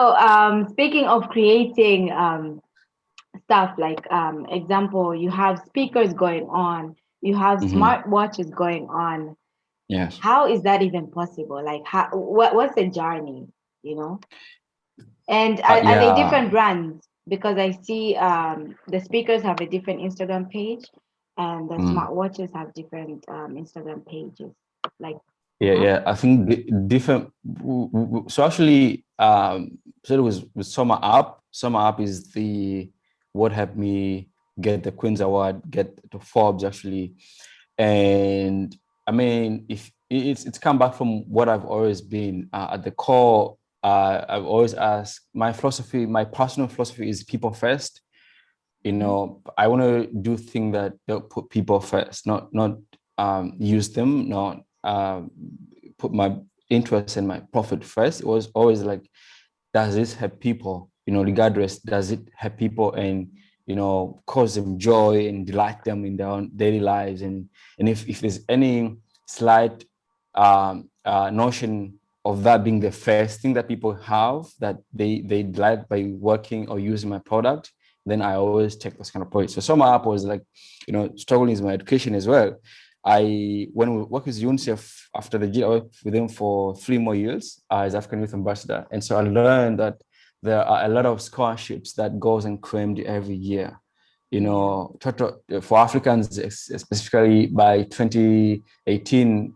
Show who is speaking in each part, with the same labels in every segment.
Speaker 1: So, speaking of creating stuff like example, you have speakers going on, you have
Speaker 2: Hmm.
Speaker 1: smart watches going on.
Speaker 2: Yes.
Speaker 1: How is that even possible? Like, what's the journey? You know, and are they
Speaker 2: Yeah.
Speaker 1: different brands? Because I see the speakers have a different Instagram page, and the
Speaker 2: Mm.
Speaker 1: smart watches have different Instagram pages. Like,
Speaker 2: Yeah,
Speaker 1: huh?
Speaker 2: yeah. I think different. So actually, so it was with Summer Up. Summer Up is the what helped me get the Queen's Award, get to Forbes actually, and I mean, if it's come back from what I've always been at the core. I've always asked my philosophy, my personal philosophy is people first.
Speaker 1: Mhm.
Speaker 2: I want to do things that don't put people first, not use them, not put my interest and my profit first. It was always like, does this help people? Regardless, does it help people and cause them joy and delight them in their own daily lives? And if there's any slight notion of that being the first thing that people have that they delight by working or using my product, then I always take this kind of approach. So Summer Up was like, struggling is my education as well. When we worked with UNICEF after the year, I worked with them for 3 more years as African Youth Ambassador. And so I learned that there are a lot of scholarships that goes and claimed every year.
Speaker 1: Yeah.
Speaker 2: Total, for Africans specifically by 2018,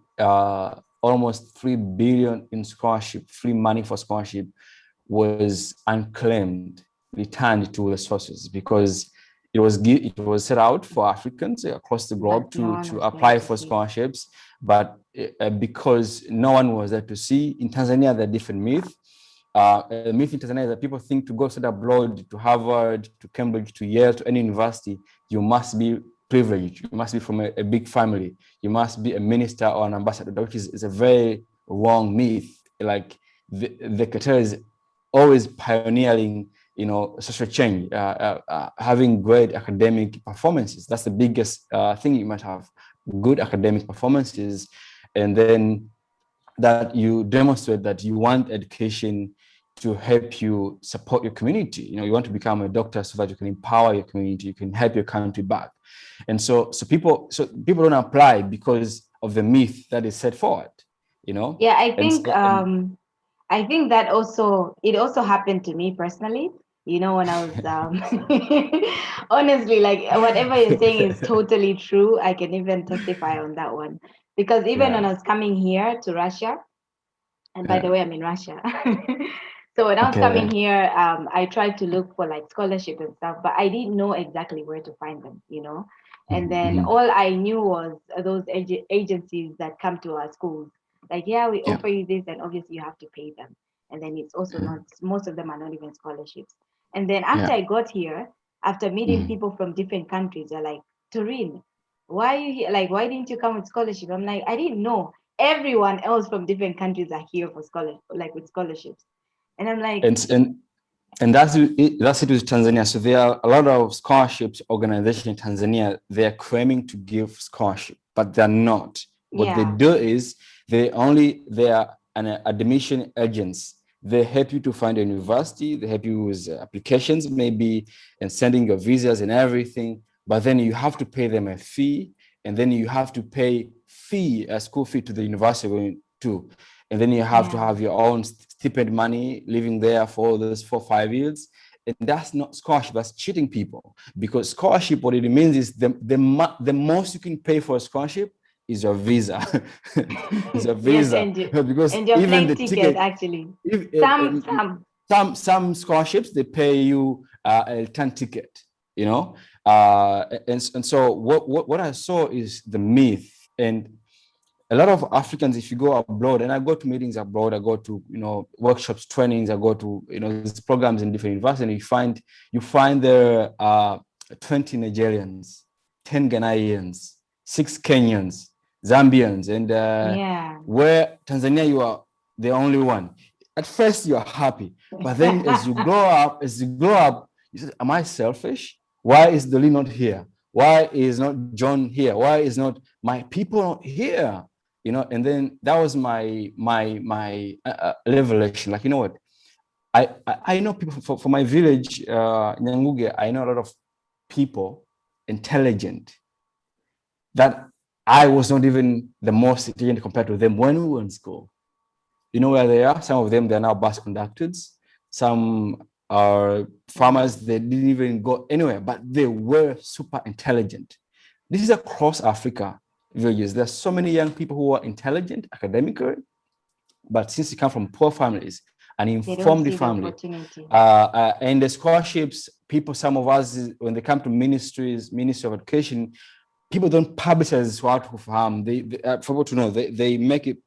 Speaker 2: almost 3 billion in scholarship, free money for scholarship was unclaimed, returned to the sources because it was set out for Africans across the
Speaker 1: But
Speaker 2: globe
Speaker 1: no
Speaker 2: to
Speaker 1: one
Speaker 2: to
Speaker 1: was there
Speaker 2: apply
Speaker 1: to
Speaker 2: for
Speaker 1: see.
Speaker 2: scholarships, but because no one was there to see. In Tanzania, there are different myths. The myth in Tanzania is that people think to go study abroad to Harvard, to Cambridge, to Yale, to any university, you must be privileged. You must be from a big family. You must be a minister or an ambassador, which is a very wrong myth. Like the Qatar is always pioneering, social change, having great academic performances. That's the biggest thing. You must have good academic performances, and then that you demonstrate that you want education to help you support your community. You want to become a doctor so that you can empower your community, you can help your country back. And so people don't apply because of the myth that is set forward, you know.
Speaker 1: Yeah,
Speaker 2: And so, and
Speaker 1: I think that also it also happened to me personally. You know, when I was honestly, like whatever you're saying is totally true. I can even testify on that one because even when
Speaker 2: yeah,
Speaker 1: I was coming here to Russia, and by the
Speaker 2: yeah,
Speaker 1: way, I'm in Russia. So when I was coming
Speaker 2: okay,
Speaker 1: here, I tried to look for like scholarship and stuff, but I didn't know exactly where to find them, you know. And then
Speaker 2: mm-hmm.
Speaker 1: all I knew was those agencies that come to our schools. Like, yeah, we
Speaker 2: Yeah,
Speaker 1: offer you this, and obviously you have to pay them. And then it's also
Speaker 2: yeah,
Speaker 1: not, most of them are not even scholarships. And then after
Speaker 2: yeah,
Speaker 1: I got here, after meeting
Speaker 2: mm-hmm.
Speaker 1: people from different countries, they're like, Doreen, why are you here? Like, why didn't you come with scholarship? I'm like, I didn't know everyone else from different countries are here for like with scholarships. And I'm like,
Speaker 2: and and and that's it with Tanzania. So there are a lot of scholarships organization in Tanzania. They are claiming to give scholarship, but they're not. What they
Speaker 1: yeah,
Speaker 2: do is they are an admission agents. They help you to find a university. They help you with applications, maybe, and sending your visas and everything. But then you have to pay them a fee, and then you have to pay a school fee to the university going to, and then you have to
Speaker 1: yeah,
Speaker 2: have your own stipend money living there for those 4 5 years, and that's not scholarship, that's cheating people. Because scholarship, what it means is the most you can pay for a scholarship is your visa. Is a
Speaker 1: Yes,
Speaker 2: visa. Because
Speaker 1: and your
Speaker 2: even
Speaker 1: plane
Speaker 2: the
Speaker 1: ticket
Speaker 2: ticket,
Speaker 1: actually.
Speaker 2: if,
Speaker 1: Some.
Speaker 2: some scholarships they pay you a return ticket, and so what I saw is the myth. And a lot of Africans, if you go abroad, and I go to meetings abroad, I go to workshops, trainings, I go to these programs in different universities, you find there 20 Nigerians, 10 Ghanaians, 6 Kenyans, Zambians, and
Speaker 1: Yeah.
Speaker 2: where Tanzania you are the only one. At first you are happy, but then as you grow up, you say, "Am I selfish? Why is Dolly not here? Why is not John here? Why is not my people not here?" And then that was my revelation. Like, you know what? I know people for my village, Nyanguge. I know a lot of people intelligent that I was not even the most intelligent compared to them when we were in school. You know where they are? Some of them, they're now bus conductors. Some are farmers. They didn't even go anywhere, but they were super intelligent. This is across Africa villages. There's so many young people who are intelligent academically, but since you come from poor families, an
Speaker 1: They don't
Speaker 2: informed
Speaker 1: see the
Speaker 2: family,
Speaker 1: opportunity.
Speaker 2: and the scholarships, people, some of us, when they come to Ministry of Education, people don't publicize what of harm. For people to know, they make it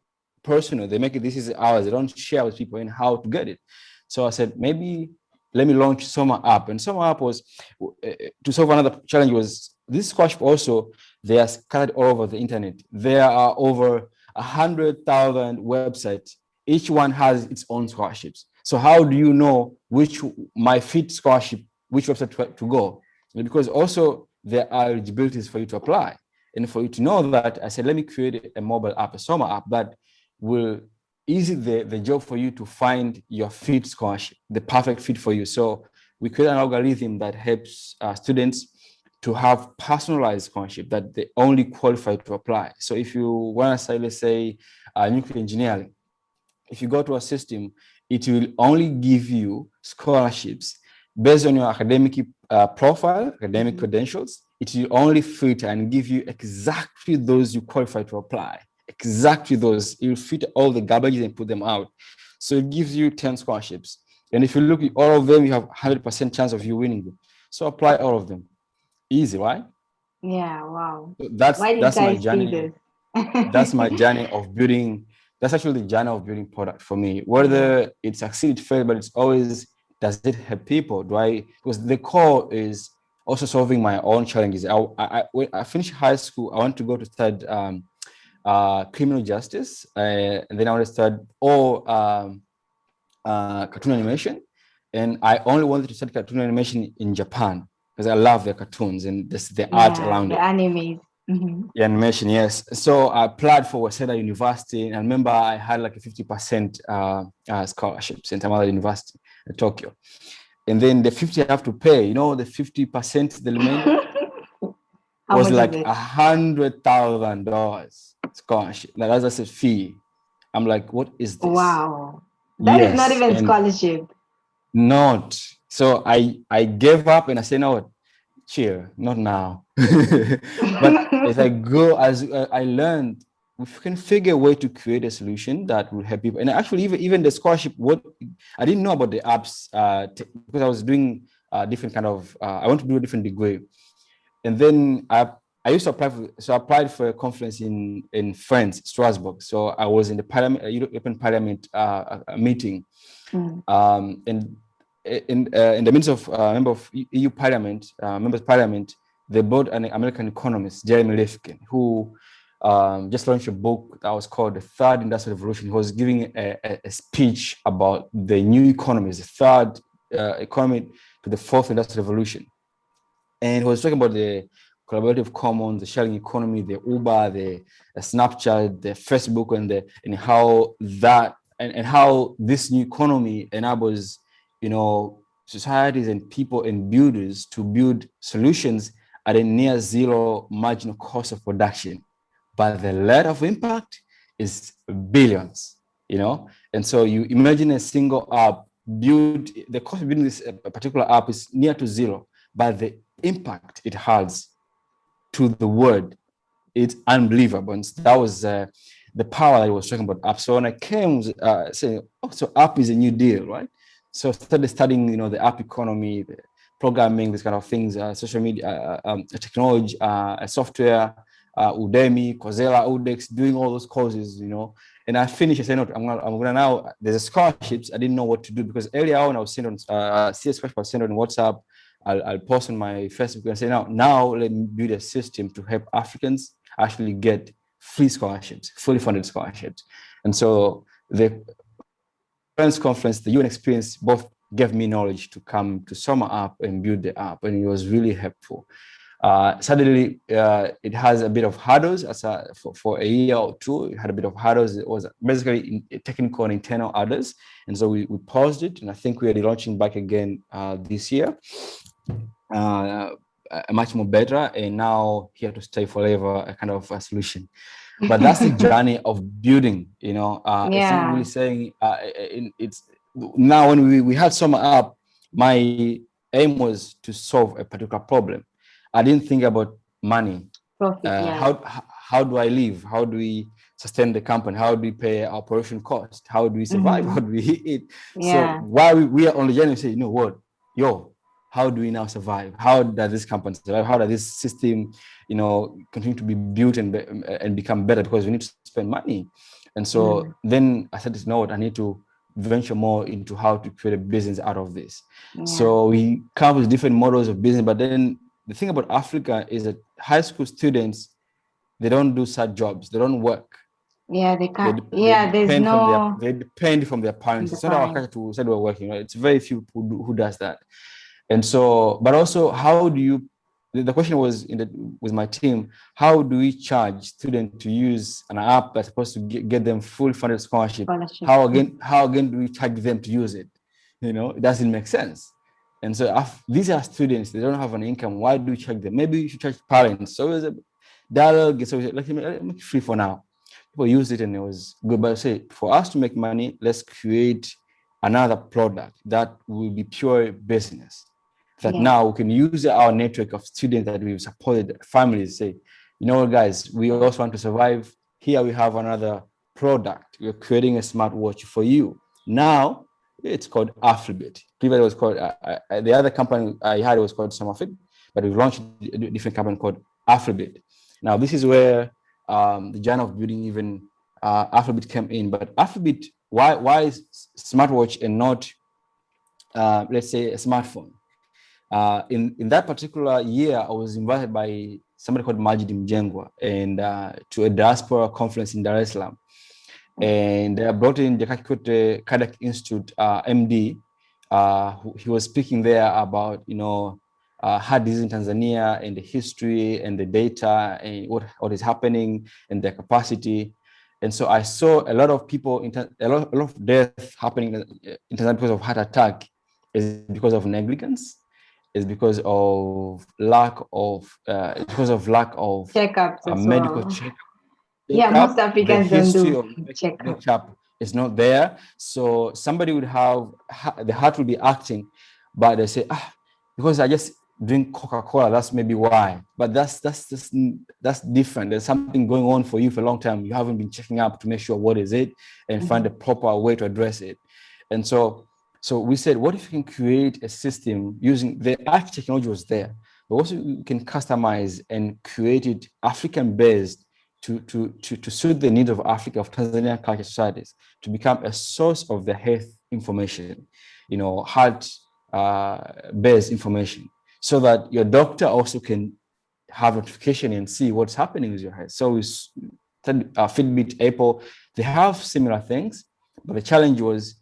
Speaker 2: personal. They make it, this is ours. They don't share with people and how to get it. So I said, maybe let me launch Summer App. And Summer App was to solve another challenge. Was this scholarship also, they are scattered all over the internet. There are over 100,000 websites. Each one has its own scholarships. So how do you know which my fit scholarship, which website to go? Because also there are eligibilities for you to apply. And for you to know that, I said, let me create a mobile app, a Summer app that will easy the job for you to find your fit scholarship, the perfect fit for you. So we create an algorithm that helps students to have personalized scholarship that they only qualify to apply. So if you want to say, let's say, nuclear engineering, if you go to a system, it will only give you scholarships based on your academic profile, academic credentials. It will only filter and give you exactly those you qualify to apply. Exactly those. It will filter all the garbages and put them out. So it gives you 10 scholarships. And if you look at all of them, you have 100% chance of you winning them. So apply all of them. Easy, right?
Speaker 1: Yeah, wow.
Speaker 2: So
Speaker 1: Why didn't
Speaker 2: that's my
Speaker 1: I see
Speaker 2: journey.
Speaker 1: this?
Speaker 2: That's my journey of building. That's actually the journey of building product for me.
Speaker 1: Yeah.
Speaker 2: Whether it succeeds, fail, but it's always, does it help people? Do I? Because the core is also solving my own challenges. When I finished high school, I want to go to study criminal justice, and then I want to study cartoon animation. And I only wanted to study cartoon animation in Japan because I love the cartoons and the art
Speaker 1: Yeah,
Speaker 2: around
Speaker 1: the
Speaker 2: it.
Speaker 1: animes. Hmm.
Speaker 2: Yeah, animation, yes. So I applied for Waseda University, and I remember I had like a 50% scholarships in Tamale University in Tokyo. And then the 50 I have to pay, the 50%, the remainder
Speaker 1: How
Speaker 2: was
Speaker 1: much is
Speaker 2: like
Speaker 1: it?
Speaker 2: $100,000 scholarship. Like, that's just a fee. I'm like, what is this?
Speaker 1: Wow. That is not
Speaker 2: Yes,
Speaker 1: even
Speaker 2: and
Speaker 1: scholarship.
Speaker 2: not. So I gave up and I said, no, chill, not now. But as I go, as I learned, we can figure a way to create a solution that will help people. And actually, even the scholarship, what I didn't know about the apps because I was doing different kind of. I want to do a different degree, and then I used to apply for. So I applied for a conference in France, Strasbourg. So I was in the Parliament, European Parliament meeting,
Speaker 1: Mm.
Speaker 2: and in the midst of member of EU Parliament, members of Parliament, they brought an American economist, Jeremy Rifkin, who just launched a book that was called The Third Industrial Revolution. He was giving a speech about the new economies, the third economy to the fourth industrial revolution. And he was talking about the collaborative commons, the sharing economy, the Uber, the Snapchat, the Facebook, and how that and how this new economy enables, societies and people and builders to build solutions at a near zero marginal cost of production. But the rate of impact is billions, And so you imagine a single app build the cost of building this particular app is near to zero, but the impact it has to the world, it's unbelievable. And that was the power that I was talking about app. So when I came saying, oh, so app is a new deal, right? So I started studying, the app economy, the programming, these kind of things, social media, technology, software, Udemy, Coursera, Udex, doing all those courses, And I finished. I said, no, I'm gonna now. There's a scholarships. I didn't know what to do because earlier on I was sent on CS scholarship was sent on WhatsApp. I'll post on my Facebook and say, now let me build a system to help Africans actually get free scholarships, fully funded scholarships. And so the parents conference, the UN experience both gave me knowledge to come to summer up and build the app, and it was really helpful. Suddenly, it has a bit of hurdles for a year or two. It had a bit of hurdles. It was basically technical and internal hurdles. And so we paused it. And I think we are launching back again this year, much more better. And now here to stay forever, a kind of a solution. But that's the journey of building, It's not really saying it's now when we had Summer Up, my aim was to solve a particular problem. I didn't think about money.
Speaker 1: Profit,
Speaker 2: How do I live? How do we sustain the company? How do we pay our operation cost? How do we survive? How do we eat? So while we are on the journey, we say, what? How do we now survive? How does this company survive? How does this system, continue to be built and become better? Because we need to spend money. And so then I said, I need to venture more into how to create a business out of this. So we come up with different models of business. But then the thing about Africa is that high school students, they don't do such jobs. They don't work.
Speaker 1: They can't.
Speaker 2: They depend from their parents. It's not our culture to say we're working. Right? It's very few who does that. And so, but also, how do you? The question was with my team: how do we charge students to use an app that's supposed to get them full funded scholarship? How again do we charge them to use it? It doesn't make sense. And so, these are students; they don't have an income. Why do we charge them? Maybe you should charge parents. So it was a dialogue. So let me make it free for now. People used it and it was good. But say for us to make money, let's create another product that will be pure business. That now we can use our network of students that we've supported, families, say, guys, we also want to survive. Here we have another product. We're creating a smartwatch for you. Now it's called Aflibit. Previously it was called, the other company I had was called Summerfit, but we've launched a different company called Aflibit. Now this is where the journey of building even Aflibit came in. But Aflibit, why is smartwatch and not, let's say, a smartphone? In that particular year, I was invited by somebody called Majid Mjengwa and to a diaspora conference in Dar es Salaam. And they brought in Jakaki Kikwete Cardiac Institute MD. He was speaking there about, heart disease in Tanzania and the history and the data and what is happening and their capacity. And so I saw a lot of people, a lot of death happening in Tanzania because of heart attack is because of negligence. Is because of lack of
Speaker 1: checkups
Speaker 2: medical checkup.
Speaker 1: Most Africans don't do
Speaker 2: checkup is not there. So somebody would have the heart will be acting, but they say, because I just drink Coca-Cola, that's maybe why. But that's different. There's something going on for you for a long time. You haven't been checking up to make sure what is it and find the proper way to address it. And so we said, what if we can create a system using the arch technology was there, but also we can customize and create it African-based to suit the needs of Africa, of Tanzanian culture societies, to become a source of the health information, heart-based information, so that your doctor also can have notification and see what's happening with your health. So we Fitbit, Apple, they have similar things, but the challenge was,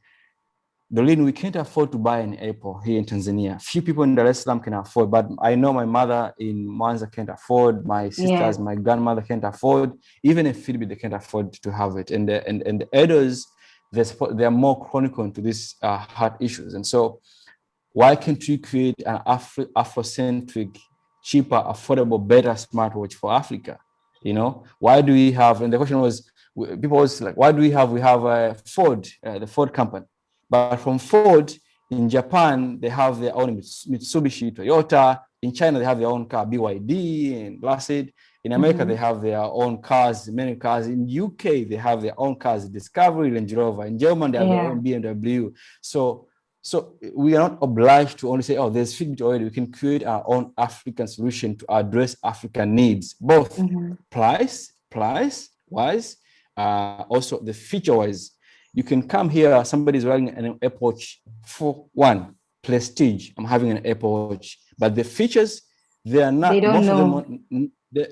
Speaker 2: Doreen, we can't afford to buy an Apple here in Tanzania. Few people in Dar es Salaam can afford, but I know my mother in Mwanza can't afford, my sisters, my grandmother can't afford, even a Fitbit, they can't afford to have it. And the elders, they're more chronic to these heart issues. And so why can't we create an Afrocentric, cheaper, affordable, better smartwatch for Africa? Why do we have, and the question was, people was like, why do we have Ford, the Ford company? But from Ford, in Japan, they have their own Mitsubishi, Toyota. In China, they have their own car, BYD and Lucid. In America, they have their own cars, many cars. In UK, they have their own cars, Discovery, Range Rover. In Germany, they have their own BMW. So we are not obliged to only say, oh, there's Fitbit already. We can create our own African solution to address African needs, both price-wise, also the feature-wise. You can come here, somebody's wearing an Apple Watch for one, prestige. I'm having an Apple Watch, but the features, they are not,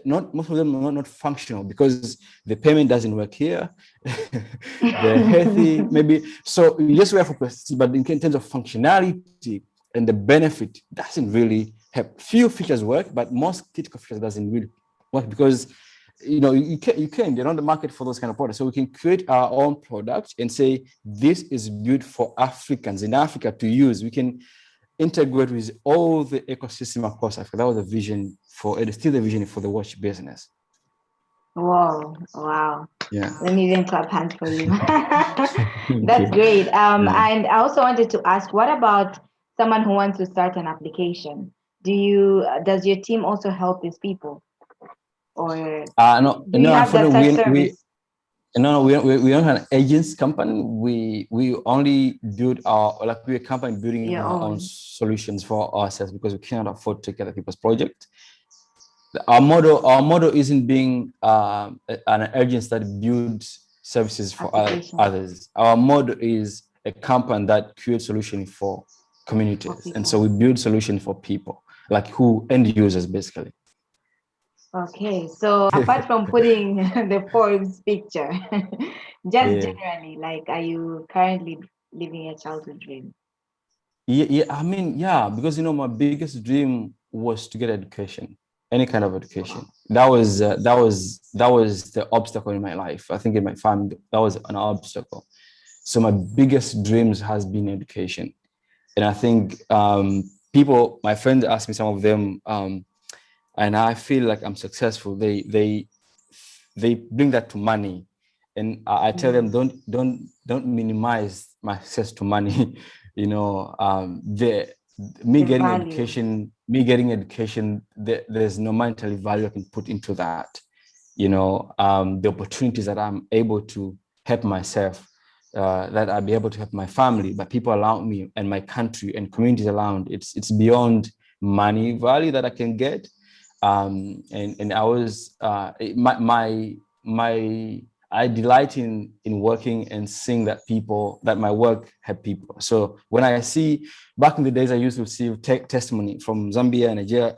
Speaker 2: most of them are not functional because the payment doesn't work here. They're healthy, maybe. So you just wear for prestige, but in terms of functionality and the benefit, doesn't really have. Few features work, but most critical features doesn't really work because you can they're on the market for those kind of products. So we can create our own product and say this is built for Africans in Africa to use. We can integrate with all the ecosystem across Africa. That was the vision for it. Is still the vision for the watch business.
Speaker 1: Wow.
Speaker 2: Yeah.
Speaker 1: Let me even clap hands for you. That's great. And I also wanted to ask, what about someone who wants to start an application? Does your team also help these people? Or
Speaker 2: no,
Speaker 1: do you have that such service?
Speaker 2: We don't have an agents company. We only build we're a company building our own solutions for ourselves because we cannot afford to take other people's project. Our model isn't being an agent that builds services for others. Our model is a company that creates solutions for communities, and so we build solutions for people, like end users basically.
Speaker 1: Okay, so apart from putting the Forbes picture, just generally, like, are you currently living a childhood dream?
Speaker 2: Yeah, because my biggest dream was to get education, any kind of education. That was the obstacle in my life. I think in my family, that was an obstacle. So my biggest dreams has been education, and I think my friends ask me, some of them, and I feel like I'm successful. They bring that to money, and I tell them don't minimize my access to money. Me getting education, there's no monetary value I can put into that. The opportunities that I'm able to help myself, that I'll be able to help my family, but people around me and my country and communities around, it's beyond money value that I can get. And I was I delight in working and seeing that my work help people. So when I see, back in the days, I used to receive testimony from Zambia and Nigeria.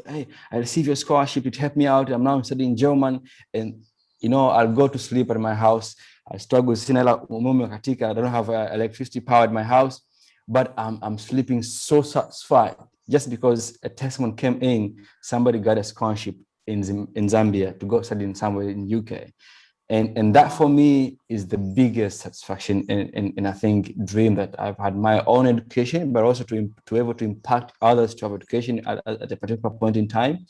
Speaker 2: Hey, I received your scholarship. It helped me out. I'm now studying German, and I'll go to sleep at my house. I struggle with I don't have electricity power at my house, but I'm sleeping so satisfied just because a testimony came in. Somebody got a scholarship in Zambia to go study somewhere in UK. And that for me is the biggest satisfaction and I think dream that I've had my own education, but also to able to impact others to have education at a particular point in time.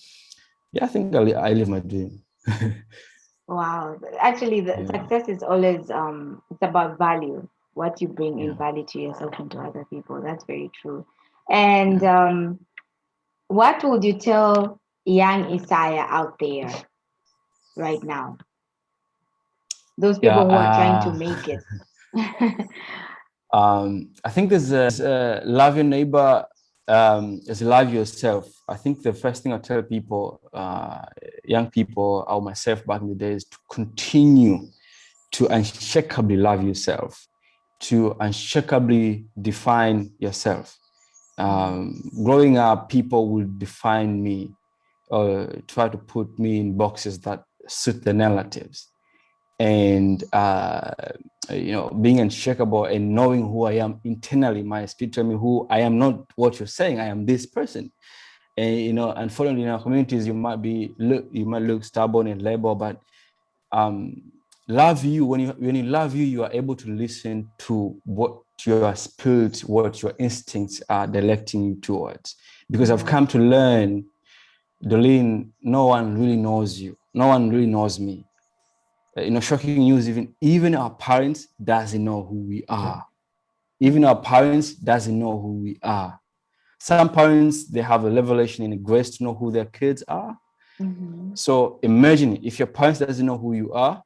Speaker 2: Yeah, I think I live my dream.
Speaker 1: Wow. Actually, the success is always it's about value, what you bring in value to yourself and to other people. That's very true. And what would you tell young Isaya out there right now? Those people who are trying to make it.
Speaker 2: I think there's love your neighbor as love yourself. I think the first thing I tell people, young people or myself back in the day, is to continue to unshakably love yourself, to unshakably define yourself. Growing up, people will define me or try to put me in boxes that suit the narratives. And being unshakable and knowing who I am internally, my spirit tell me who I am, not what you're saying. I am this person. And unfortunately, in our communities, you might look stubborn and labor, but love you. When you love you, you are able to listen to what your spirit, what your instincts are directing you towards. Because I've come to learn, Doreen, no one really knows you. No one really knows me. Shocking news, even our parents doesn't know who we are. Even our parents doesn't know who we are. Some parents, they have a revelation and a grace to know who their kids are.
Speaker 1: Mm-hmm.
Speaker 2: So imagine if your parents doesn't know who you are,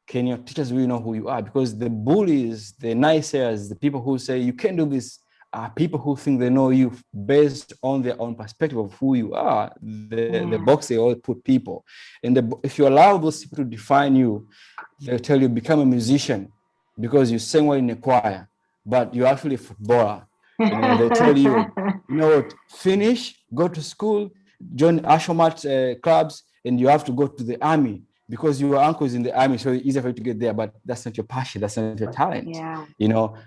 Speaker 2: can your teachers really know who you are? Because the bullies, the naysayers, the people who say you can't do this, are people who think they know you based on their own perspective of who you are. The
Speaker 1: Yeah.
Speaker 2: box they all put people. And if you allow those people to define you, they'll tell you become a musician because you sing well in a choir, but you're actually a footballer. They tell you, you know what, finish, go to school, join Ashomat clubs, and you have to go to the army because your uncle is in the army, so it's easier for you to get there. But that's not your passion, that's not your talent.
Speaker 1: Yeah.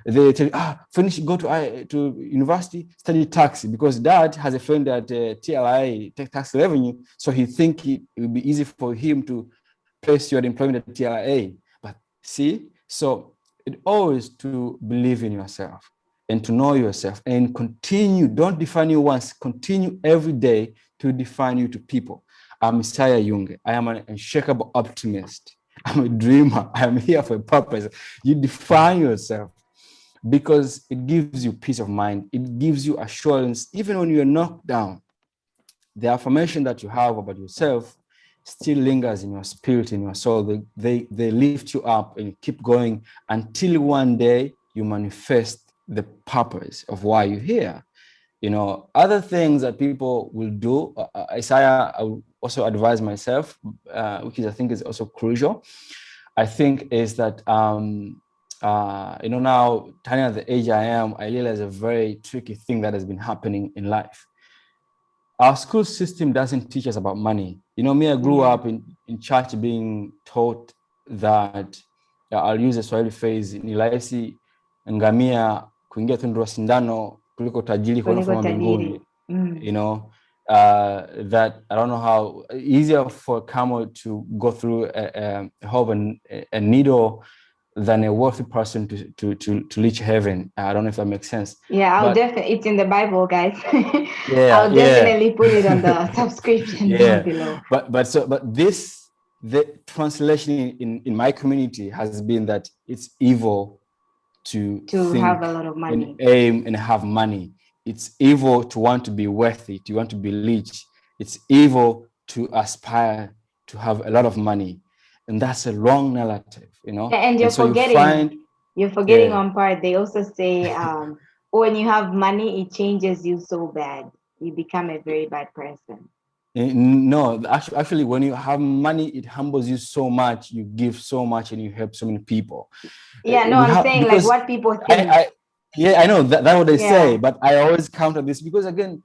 Speaker 2: They tell you, finish, go to university, study tax because dad has a friend at TLI, tax revenue, so he think it would be easy for him to place your employment at TLIA. But see, so it always to believe in yourself and to know yourself and continue. Don't define you once, continue every day to define you to people. I'm Isaya Yunge. I am an unshakable optimist. I'm a dreamer. I'm here for a purpose. You define yourself because it gives you peace of mind. It gives you assurance, even when you're knocked down. The affirmation that you have about yourself still lingers in your spirit, in your soul. They lift you up and you keep going until one day you manifest the purpose of why you're here. Other things that people will do, Isaiah, I will also advise myself, which I think is also crucial. I think is that, now turning at the age I am, I realize a very tricky thing that has been happening in life. Our school system doesn't teach us about money. Me, I grew
Speaker 1: Yeah.
Speaker 2: up in church being taught that, I'll use a Swahili phrase, ni rahisi ngamia kuingia tundu la sindano kuliko tajiri kuona
Speaker 1: Kuliko
Speaker 2: ufalme wa
Speaker 1: tajiri.
Speaker 2: mbinguni. That I don't know how easier for a camel to go through a needle than a wealthy person to reach heaven. I don't know if that makes sense.
Speaker 1: Yeah, I'll
Speaker 2: But
Speaker 1: definitely. It's in the Bible, guys.
Speaker 2: yeah,
Speaker 1: I'll
Speaker 2: yeah.
Speaker 1: definitely put it on the subscription down
Speaker 2: Yeah,
Speaker 1: below.
Speaker 2: but the translation in my community has been that it's evil to
Speaker 1: To have a
Speaker 2: think
Speaker 1: lot of
Speaker 2: and
Speaker 1: money.
Speaker 2: aim and have money. It's evil to want to be worthy, to want to be rich. It's evil to aspire to have a lot of money, and that's a wrong narrative.
Speaker 1: And
Speaker 2: And so you find,
Speaker 1: you're forgetting
Speaker 2: yeah.
Speaker 1: one part. They also say, when you have money, it changes you so bad. You become a very bad person.
Speaker 2: No, actually, when you have money, it humbles you so much. You give so much, and you help so many people.
Speaker 1: Yeah, no,
Speaker 2: We
Speaker 1: I'm
Speaker 2: have
Speaker 1: saying like
Speaker 2: because
Speaker 1: what people
Speaker 2: I,
Speaker 1: think.
Speaker 2: yeah, I know that's what they say,
Speaker 1: Yeah.
Speaker 2: but I always counter this because again,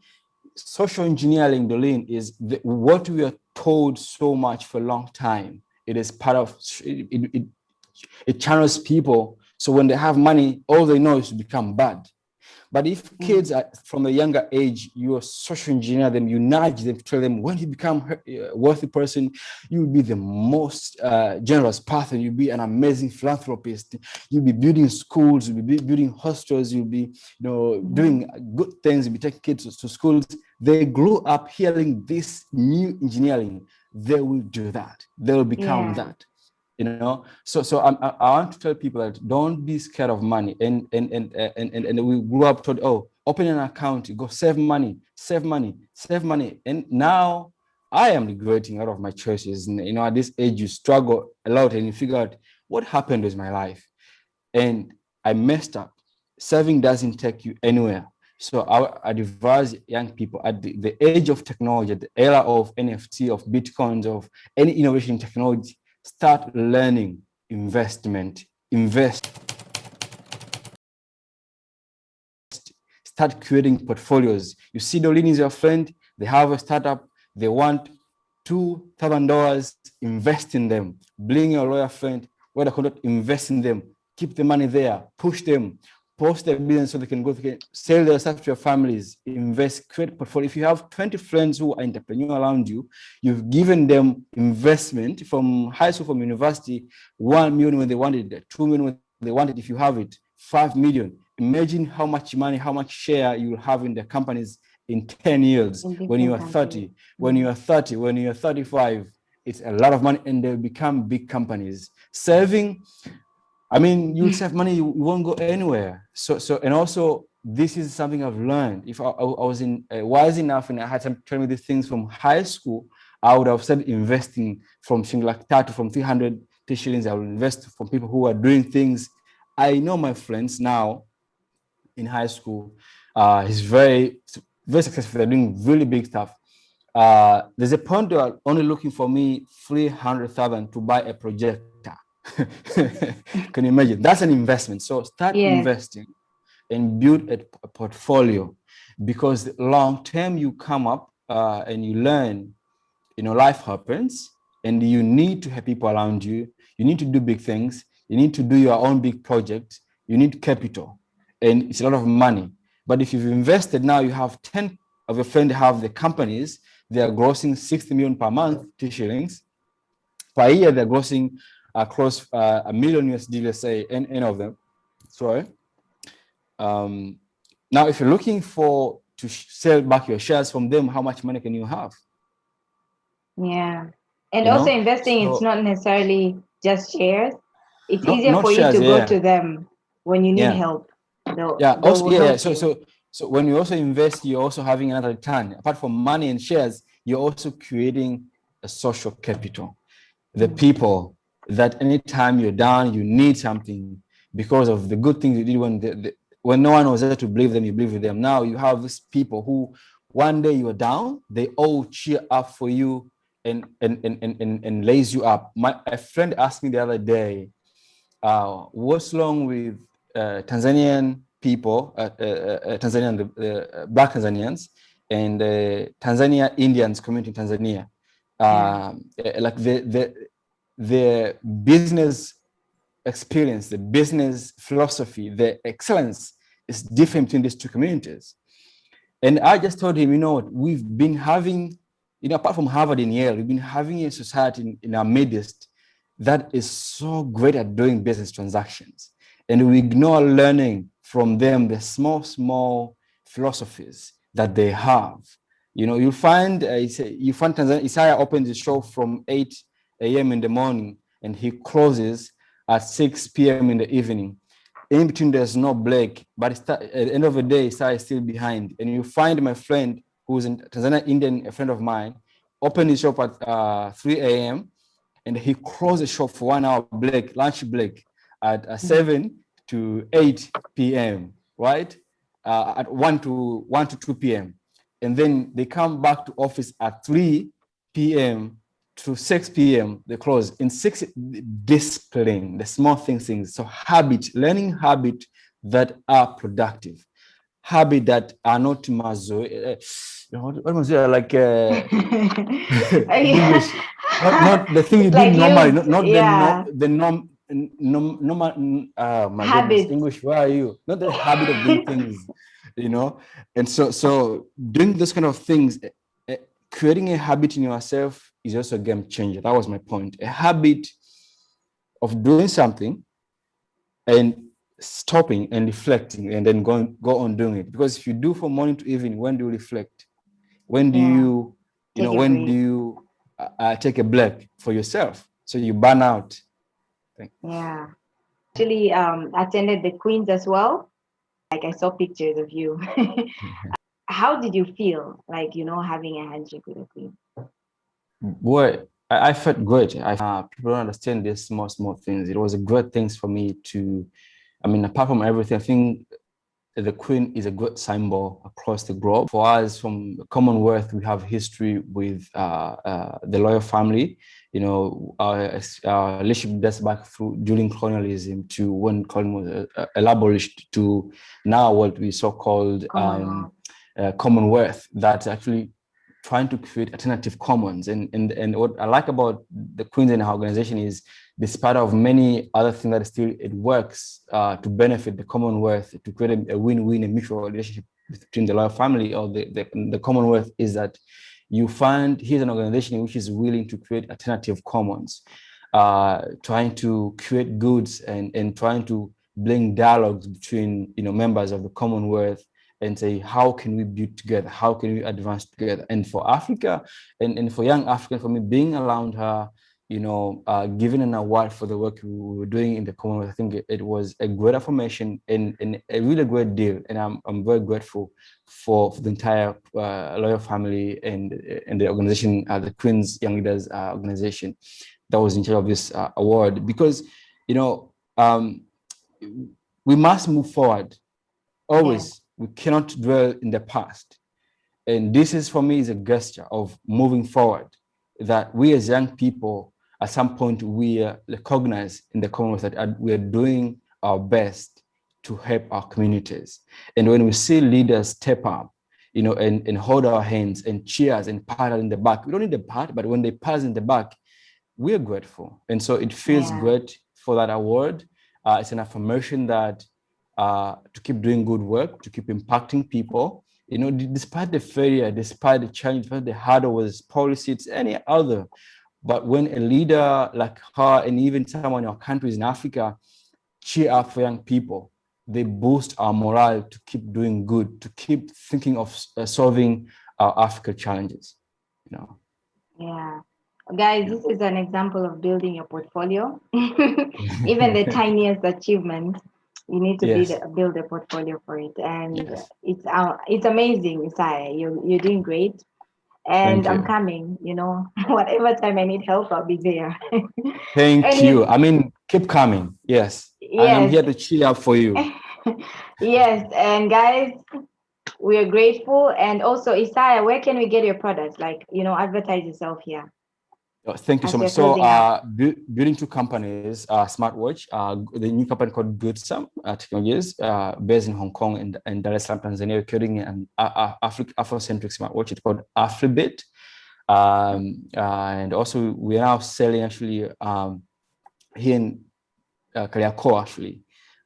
Speaker 2: social engineering, Dolin, is what we are told so much for a long time. It is part of it channels people. So when they have money, all they know is to become bad. But if kids are from a younger age, you social engineer them, you nudge them to tell them when you become a wealthy person, you will be the most generous person, you'll be an amazing philanthropist, you'll be building schools, you'll be building hostels, you'll be doing good things, you'll be taking kids to schools. They grew up hearing this new engineering. They will do that. They will become
Speaker 1: Yeah.
Speaker 2: that. So I want to tell people that don't be scared of money. And we grew up told, open an account, go save money, save money, save money. And now I am regretting a lot of my choices. And, at this age, you struggle a lot and you figure out what happened with my life. And I messed up. Saving doesn't take you anywhere. So I advise young people at the age of technology, at the era of NFT, of Bitcoins, of any innovation in technology, start learning investment, invest, start creating portfolios. You see, Dolin is your friend, they have a startup, they want $2,000, invest in them. Bring your lawyer friend, where they cannot invest in them, keep the money there, push them, post their business so they can sell their stuff to your families, invest, create portfolio. If you have 20 friends who are entrepreneurs around you, you've given them investment from high school, from university, 1 million when they wanted it, 2 million when they wanted. If you have it, 5 million. Imagine how much money, how much share you will have in the companies in 10 years
Speaker 1: In
Speaker 2: when you
Speaker 1: different
Speaker 2: are
Speaker 1: countries.
Speaker 2: 30, when you are 30, when you are 35. It's a lot of money and they'll become big companies. Saving, I mean, you'll save money, you won't go anywhere. And also, this is something I've learned. If I was wise enough and I had some tell me these things from high school, I would have started investing from something like that, from 300 shillings. I would invest from people who are doing things. I know my friends now in high school. He's very successful. They're doing really big stuff. There's a point they are only looking for me 300,000 to buy a projector. Can you imagine? That's an investment. So start
Speaker 1: Yes.
Speaker 2: investing and build a portfolio, because long term you come up and you learn, life happens and you need to have people around you. You need to do big things. You need to do your own big projects. You need capital, and it's a lot of money. But if you've invested now, you have 10 of your friends have the companies, they are grossing 60 million per month, shillings. Per year, they're grossing close a million USD, let's say, any of them. Sorry. Now, if you're looking to sell back your shares from them, how much money can you have?
Speaker 1: Yeah. And also investing, it's
Speaker 2: So
Speaker 1: not necessarily just shares. It's easier
Speaker 2: not
Speaker 1: for you
Speaker 2: shares,
Speaker 1: to go
Speaker 2: yeah,
Speaker 1: to them when you need
Speaker 2: yeah,
Speaker 1: help.
Speaker 2: yeah.
Speaker 1: They
Speaker 2: Also,
Speaker 1: will
Speaker 2: yeah, yeah.
Speaker 1: help
Speaker 2: So,
Speaker 1: you.
Speaker 2: so, so when you also invest, you're also having another return. Apart from money and shares, you're also creating a social capital. The
Speaker 1: Mm.
Speaker 2: people that anytime you're down, you need something because of the good things you did when no one was there to believe them, you believe with them. Now you have these people who one day you are down, they all cheer up for you and lays you up. A friend asked me the other day, what's wrong with Tanzanian people, Black Tanzanians, and Tanzania Indians community in Tanzania,
Speaker 1: Yeah.
Speaker 2: like the business experience, the business philosophy, the excellence is different between these two communities. And I just told him, what, we've been having, apart from Harvard and Yale, we've been having a society in our midst that is so great at doing business transactions. And we ignore learning from them the small philosophies that they have. You find Tanzania, Isaiah opens the show from 8 a.m. in the morning and he closes at 6 p.m. in the evening. In between, there's no break, but at the end of the day, Isaiah is still behind. And you find my friend who's in Tanzania, Indian, a friend of mine, open his shop at 3 a.m. and he closed the shop for 1 hour break, lunch break at
Speaker 1: Mm.
Speaker 2: 7 to 8 p.m., right? At 1 to 2 p.m. And then they come back to office at 3 p.m. to 6 p.m. They close. In 6, discipline, the small things. So learning habit that are productive, habit that are not what was it like in
Speaker 1: Yeah.
Speaker 2: English? Not the thing you
Speaker 1: It's
Speaker 2: do
Speaker 1: like
Speaker 2: normally,
Speaker 1: used,
Speaker 2: not the
Speaker 1: yeah,
Speaker 2: normal. My goodness,
Speaker 1: habits.
Speaker 2: English, where are you? Not the habit of doing things, you know. And so doing those kind of things, eh, creating a habit in yourself is also a game changer. That was my point. A habit of doing something and stopping and reflecting and then go on doing it. Because if you do from morning to evening, when do you reflect? When do
Speaker 1: Yeah.
Speaker 2: you,
Speaker 1: Take a
Speaker 2: when do
Speaker 1: break.
Speaker 2: you take a break for yourself? So you burn out.
Speaker 1: Yeah. Actually, attended the Queens as well. Like I saw pictures of you. How did you feel? Like, having a handshake with a queen?
Speaker 2: Boy, I felt great. People don't understand these small things. It was a great thing for me to, apart from everything, I think the Queen is a good symbol across the globe. For us, from the Commonwealth, we have history with the royal family. Our relationship dates back through during colonialism to when colonialism was abolished to now what we so-called
Speaker 1: Commonwealth.
Speaker 2: Commonwealth. That's actually trying to create alternative commons. And what I like about the Queens and our organization is, despite of many other things that still it works to benefit the Commonwealth, to create a win-win, a mutual relationship between the royal family or the Commonwealth, is that you find here's an organization which is willing to create alternative commons, trying to create goods and trying to bring dialogues between members of the Commonwealth and say, how can we build together? How can we advance together? And for Africa and for young African, for me, being around her, given an award for the work we were doing in the Commonwealth. I think it was a great affirmation and a really great deal. And I'm very grateful for the entire Loyal family and the organization, the Queen's Young Leaders organization that was in charge of this award, because, um, we must move forward.
Speaker 1: Yeah.
Speaker 2: Always, we cannot dwell in the past. And this is, for me, is a gesture of moving forward, that we as young people, at some point, we recognize in the Commonwealth that we are doing our best to help our communities. And when we see leaders step up, and hold our hands and cheer us and pat us in the back, we don't need the pat, but when they pat us in the back, we are grateful. And so it feels
Speaker 1: Yeah.
Speaker 2: great for that award. It's an affirmation that to keep doing good work, to keep impacting people, despite the failure, despite the challenge, despite the hurdle with policy, it's any other. But when a leader like her and even someone in our countries in Africa cheer up for young people, they boost our morale to keep doing good, to keep thinking of solving our Africa challenges.
Speaker 1: Yeah. Guys,
Speaker 2: Yeah.
Speaker 1: this is an example of building your portfolio. Even the tiniest achievement, you need to
Speaker 2: Yes.
Speaker 1: build a portfolio for it. And
Speaker 2: Yes.
Speaker 1: it's amazing, Isaiah. You're doing great. And
Speaker 2: Thank
Speaker 1: I'm
Speaker 2: you.
Speaker 1: coming, whatever time I need help, I'll be there.
Speaker 2: Thank
Speaker 1: And
Speaker 2: you. I mean, keep coming. Yes. And I'm
Speaker 1: yes,
Speaker 2: here to cheer up for you.
Speaker 1: yes. And guys, we are grateful. And also, Isaiah, where can we get your products? Like, advertise yourself here
Speaker 2: Thank you so
Speaker 1: as
Speaker 2: much.
Speaker 1: you're
Speaker 2: So,
Speaker 1: closing out.
Speaker 2: building two companies, smartwatch, the new company called Goodsome Technologies, based in Hong Kong and Dar es Salaam, Tanzania, we're creating an Afrocentric smartwatch. It's called Afribit. And also, we are now selling actually here in Kariakoo, actually.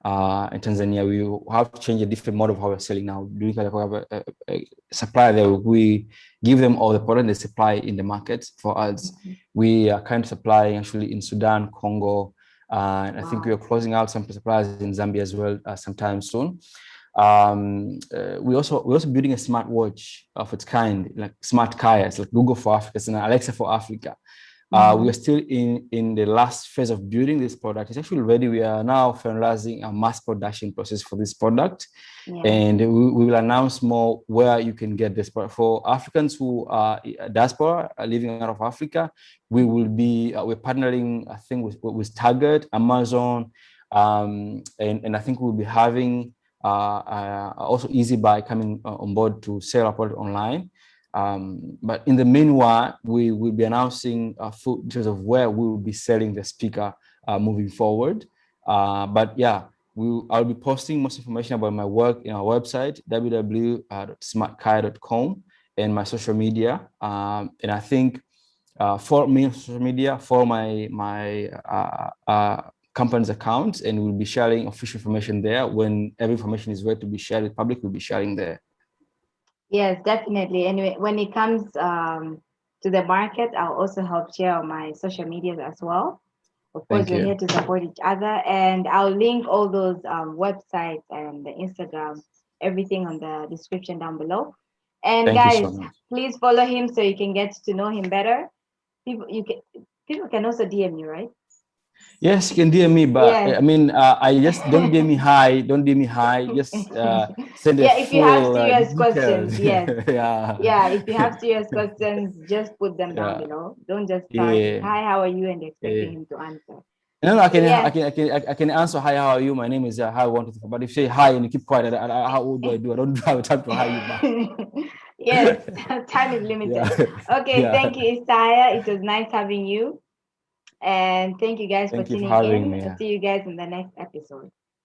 Speaker 2: In Tanzania, we have changed a different model of how we're selling now. Doing Kariakoo, we have a supplier there. We give them all the product they supply in the market for us. We are kind of supplying actually in Sudan, Congo, and I think we
Speaker 1: Wow.
Speaker 2: are closing out some suppliers in Zambia as well sometime soon. We're also building a smart watch of its kind, like smart Kaya. Like Google for Africa, it's an Alexa for Africa. We are still in the last phase of building this product. It's actually ready. We are now finalizing a mass production process for this product.
Speaker 1: Yeah.
Speaker 2: And we will announce more where you can get this product. For Africans who are diaspora, living out of Africa, we're partnering, I think, with Target, Amazon, and I think we'll be having also Easy Buy coming on board to sell our product online. But in the meanwhile, we will be announcing full details of where we will be selling the speaker moving forward. But yeah, I'll be posting most information about my work in our website, www.smartkaya.com, and my social media. And I think follow me on social media, follow my company's accounts, and we'll be sharing official information there. When every information is ready to be shared with public, we'll be sharing there.
Speaker 1: Yes, definitely. Anyway, when it comes to the market, I'll also help share on my social medias as well. Of course,
Speaker 2: Thank
Speaker 1: we're here
Speaker 2: you.
Speaker 1: to support each other, and I'll link all those websites and the Instagram, everything on the description down below. And
Speaker 2: Thank you so
Speaker 1: guys,
Speaker 2: much.
Speaker 1: please follow him so you can get to know him better. People can also DM you, right?
Speaker 2: Yes, you can DM me, but
Speaker 1: Yes.
Speaker 2: I mean, I just don't DM me hi, don't DM me hi, just send a
Speaker 1: Yeah, if you have
Speaker 2: full
Speaker 1: serious
Speaker 2: details.
Speaker 1: questions, yes.
Speaker 2: Yeah,
Speaker 1: Yeah, if you have serious questions, just put them down
Speaker 2: yeah,
Speaker 1: below. Don't just start,
Speaker 2: yeah,
Speaker 1: hi, how are you, and expecting
Speaker 2: yeah.
Speaker 1: him to answer.
Speaker 2: No,
Speaker 1: So yeah.
Speaker 2: I can answer hi, how are you? My name is hi, I want to. But if you say hi and you keep quiet, how old do I do? I don't have time to hi you back.
Speaker 1: Yes, time is
Speaker 2: Yeah,
Speaker 1: limited. Okay,
Speaker 2: yeah.
Speaker 1: thank you, Isaiah. It was nice having you. And thank you guys for
Speaker 2: Thank you for
Speaker 1: tuning
Speaker 2: having
Speaker 1: in.
Speaker 2: me.
Speaker 1: I'll see you guys in the next episode.